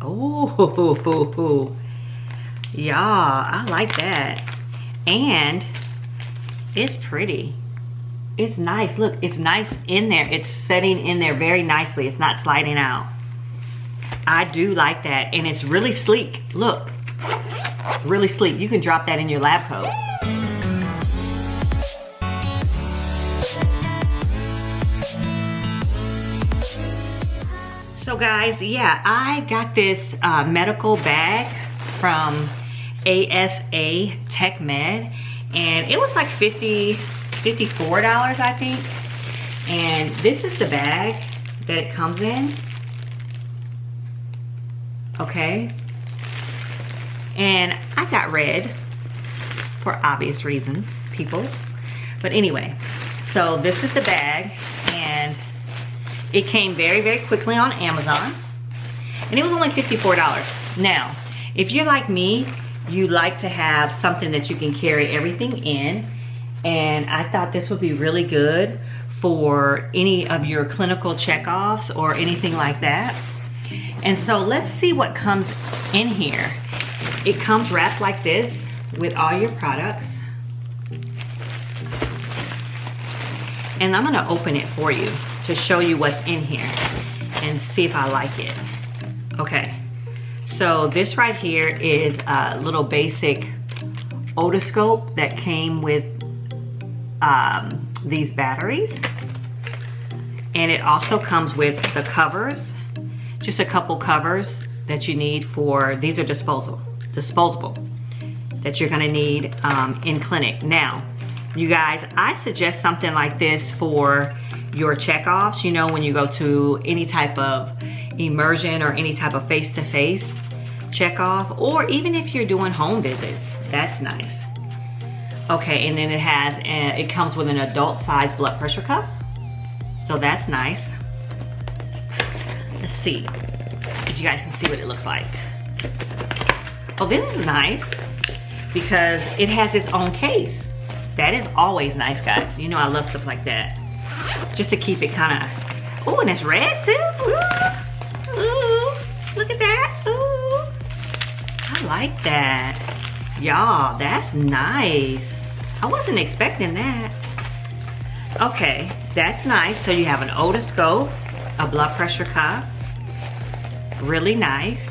Oh, y'all, I like that. And it's pretty. It's nice. Look, it's nice in there. It's setting in there very nicely. It's not sliding out. I do like that. And it's really sleek. Look, really sleek. You can drop that in your lab coat. So guys, yeah, I got this medical bag from ASA Techmed, and it was like $54, I think. And this is the bag that it comes in. Okay. And I got red for obvious reasons, people. But anyway, so this is the bag, and it came very, very quickly on Amazon, and it was only $54. Now, if you're like me, you like to have something that you can carry everything in, and I thought this would be really good for any of your clinical checkoffs or anything like that. And so let's see what comes in here. It comes wrapped like this with all your products. And I'm gonna open it for you to show you what's in here and see if I like it. Okay, so this right here is a little basic otoscope that came with these batteries. And it also comes with the covers, just a couple covers that you need for, these are disposable, that you're gonna need in clinic. Now, you guys, I suggest something like this for your checkoffs, you know, when you go to any type of immersion or any type of face-to-face checkoff, or even if you're doing home visits, that's nice. Okay, and then it comes with an adult size blood pressure cuff, so that's nice. Let's see if you guys can see what it looks like. Oh, this is nice because it has its own case. That is always nice, guys. You know I love stuff like that. Just to keep it kind of, oh, and it's red too. Ooh, ooh, look at that. Ooh, I like that. Y'all, that's nice. I wasn't expecting that. Okay, that's nice. So you have an otoscope, a blood pressure cuff. Really nice.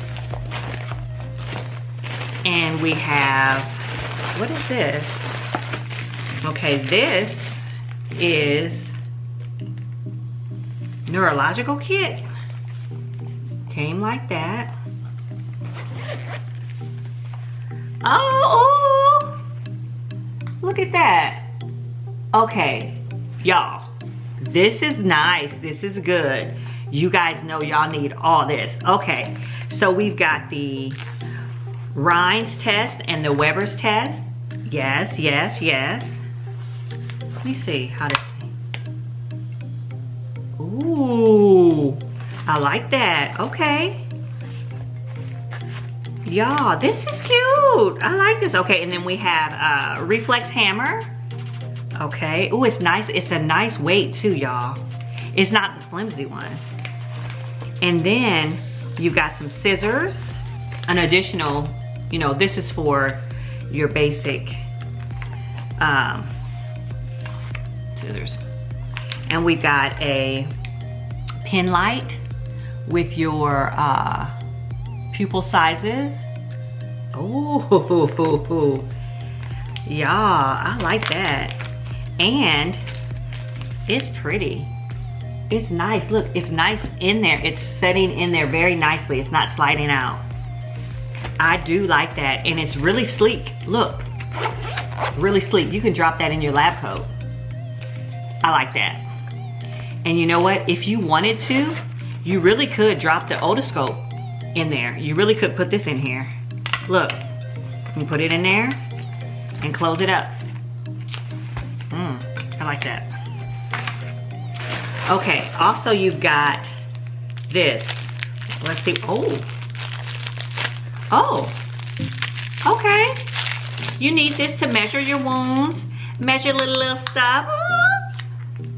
And we have, what is this? Okay, this is Neurological Kit. Came like that. Oh, look at that. Okay, y'all, this is nice. This is good. You guys know y'all need all this. Okay, so we've got the Rhine's test and the Weber's test. Yes, yes, yes. Let me see how to see. Ooh, I like that. Okay. Y'all, this is cute. I like this. Okay, and then we have a reflex hammer. Okay. Ooh, it's nice. It's a nice weight too, y'all. It's not the flimsy one. And then you've got some scissors. An additional, you know, this is for your basic scissors. And we got a pen light with your pupil sizes. Oh, yeah, I like that. And it's pretty. It's nice. Look, it's nice in there. It's setting in there very nicely. It's not sliding out. I do like that. And it's really sleek. Look, really sleek. You can drop that in your lab coat. I like that. And you know what? If you wanted to, you really could drop the otoscope in there. You really could put this in here. Look, you can put it in there and close it up. I like that. Okay, also you've got this. Let's see. Oh, okay. You need this to measure your wounds, measure little stuff.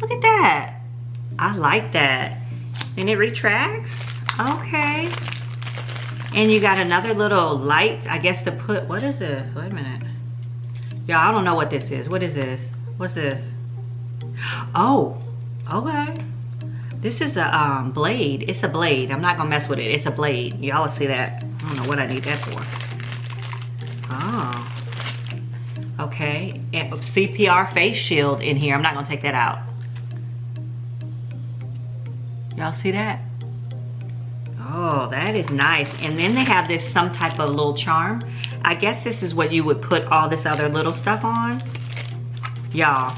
Look at that. I like that. And it retracts. Okay. And you got another little light, I guess, to put, what is this? Wait a minute. Y'all, I don't know what this is. What is this? What's this? Oh, okay. This is a blade. It's a blade. I'm not gonna mess with it. It's a blade. Y'all see that? I don't know what I need that for. Oh. Okay. And CPR face shield in here. I'm not gonna take that out. Y'all see that? Oh, that is nice. And then they have this some type of little charm. I guess this is what you would put all this other little stuff on. Y'all,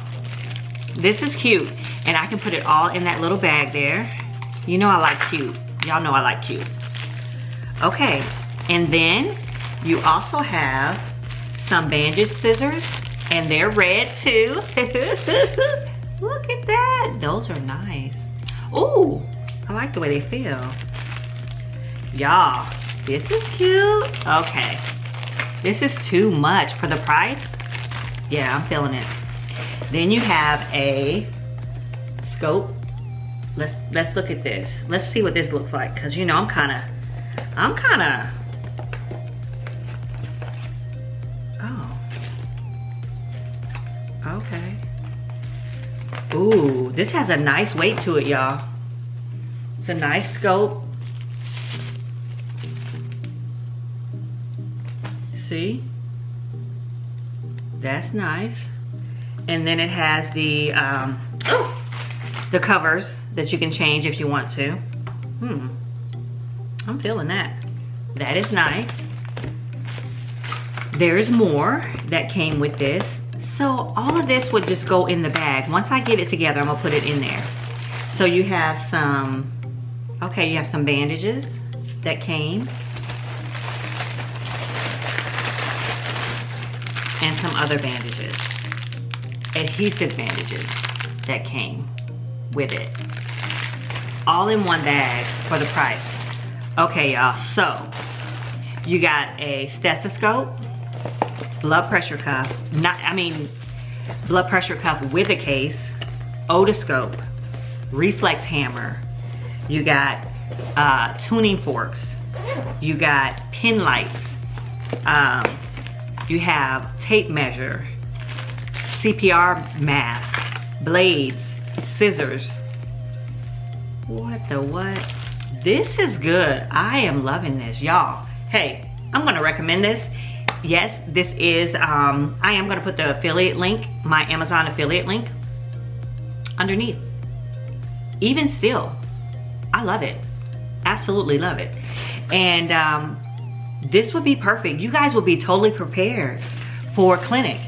this is cute. And I can put it all in that little bag there. You know I like cute. Y'all know I like cute. Okay, and then you also have some bandage scissors, and they're red too. Look at that. Those are nice. Ooh, I like the way they feel. Y'all, this is cute. Okay, this is too much for the price. Yeah, I'm feeling it. Then you have a scope. Let's look at this. Let's see what this looks like, because you know I'm kind of oh, okay. Ooh, this has a nice weight to it, y'all. It's a nice scope. See, that's nice. And then it has the covers that you can change if you want to. I'm feeling that. That is nice. There's more that came with this. So all of this would just go in the bag. Once I get it together, I'm gonna put it in there. So you have some, okay, you have some bandages that came. And some other bandages. Adhesive bandages that came with it. All in one bag for the price. Okay, y'all, so you got a stethoscope, blood pressure cuff, blood pressure cuff with a case, otoscope, reflex hammer, you got tuning forks, you got pin lights, you have tape measure, CPR mask, blades, scissors. What the what? This is good. I am loving this, y'all. Hey, I'm gonna recommend this. Yes, this is, I am gonna put the affiliate link, my Amazon affiliate link, underneath. Even still, I love it. Absolutely love it. And this would be perfect. You guys will be totally prepared for clinic.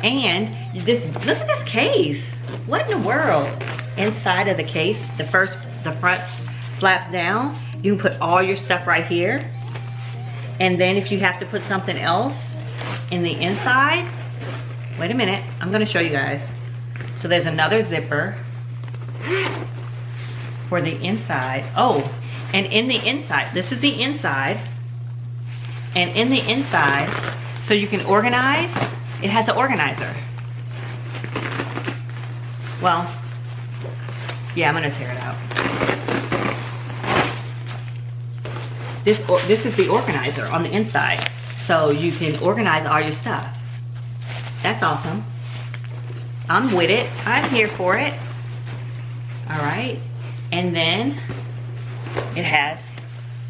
And this, look at this case. What in the world? Inside of the case, the front flaps down. You can put all your stuff right here. And then if you have to put something else in the inside, wait a minute, I'm gonna show you guys. So there's another zipper for the inside. Oh, and in the inside, this is the inside. And in the inside, so you can organize, it has an organizer. Well, yeah, I'm gonna tear it out. This is the organizer on the inside. So you can organize all your stuff. That's awesome. I'm with it, I'm here for it. All right, and then it has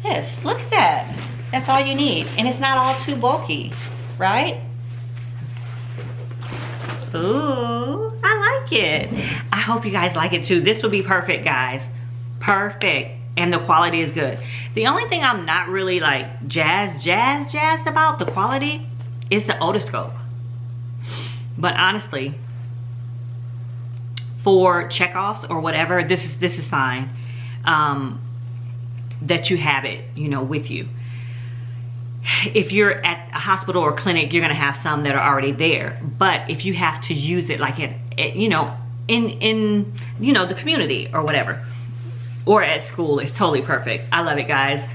this, look at that. That's all you need, and it's not all too bulky, right? Ooh, I like it. I hope you guys like it too. This will be perfect, guys. Perfect, and the quality is good. The only thing I'm not really like jazzed about the quality is the otoscope. But honestly, for checkoffs or whatever, this is fine. That you have it, you know, with you. If you're at a hospital or clinic, you're gonna have some that are already there. But if you have to use it like in the community or whatever, or at school, it's totally perfect. I love it, guys.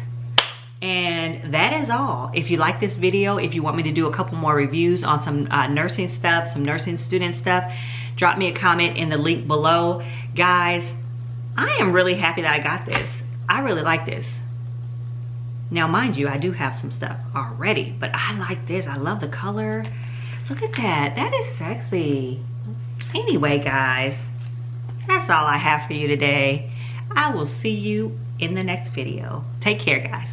And that is all. If you like this video, if you want me to do a couple more reviews on some nursing stuff, some nursing student stuff, drop me a comment in the link below. Guys, I am really happy that I got this. I really like this. Now, mind you, I do have some stuff already, but I like this. I love the color. Look at that. That is sexy. Anyway, guys, that's all I have for you today. I will see you in the next video. Take care, guys.